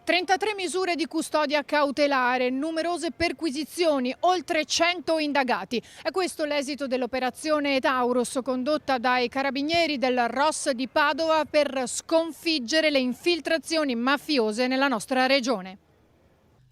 33 misure di custodia cautelare, numerose perquisizioni, oltre 100 indagati. È questo l'esito dell'operazione Taurus condotta dai carabinieri del ROS di Padova per sconfiggere le infiltrazioni mafiose nella nostra regione.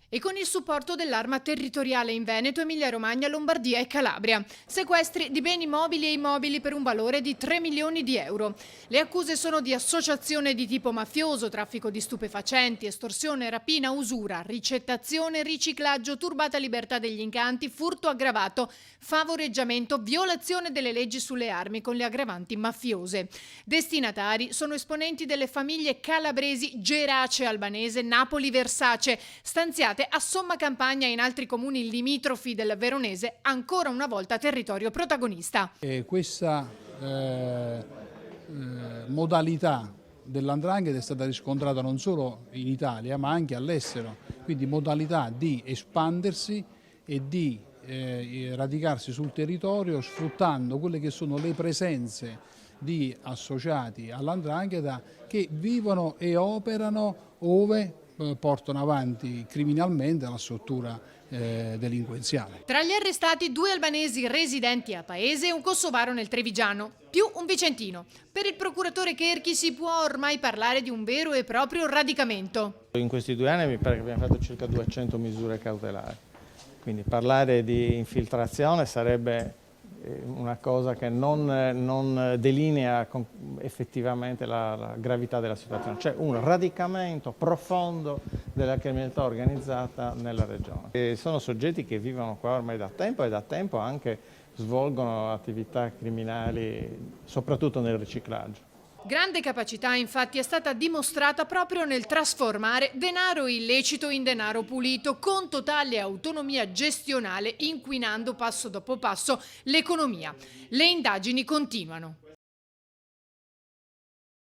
E con il supporto dell'Arma Territoriale in Veneto, Emilia-Romagna, Lombardia e Calabria. Sequestri di beni mobili e immobili per un valore di 3 milioni di euro. Le accuse sono di associazione di tipo mafioso, traffico di stupefacenti, estorsione, rapina, usura, ricettazione, riciclaggio, turbata libertà degli incanti, furto aggravato, favoreggiamento, violazione delle leggi sulle armi con le aggravanti mafiose. Destinatari sono esponenti delle famiglie calabresi Gerace Albanese, Napoli Versace, stanziate a somma campagna in altri comuni limitrofi del Veronese, ancora una volta territorio protagonista. Questa modalità dell''ndrangheta è stata riscontrata non solo in Italia ma anche all'estero, quindi modalità di espandersi e di radicarsi sul territorio sfruttando quelle che sono le presenze di associati all''ndrangheta che vivono e operano ove portano avanti criminalmente la struttura delinquenziale. Tra gli arrestati 2 albanesi residenti a Paese e un kosovaro nel Trevigiano, più un vicentino. Per il procuratore Cherchi si può ormai parlare di un vero e proprio radicamento. In questi 2 anni mi pare che abbiamo fatto circa 200 misure cautelari, quindi parlare di infiltrazione sarebbe una cosa che non delinea effettivamente la gravità della situazione. C'è un radicamento profondo della criminalità organizzata nella regione. E sono soggetti che vivono qua ormai da tempo e da tempo anche svolgono attività criminali, soprattutto nel riciclaggio. Grande capacità infatti è stata dimostrata proprio nel trasformare denaro illecito in denaro pulito con totale autonomia gestionale, inquinando passo dopo passo l'economia. Le indagini continuano.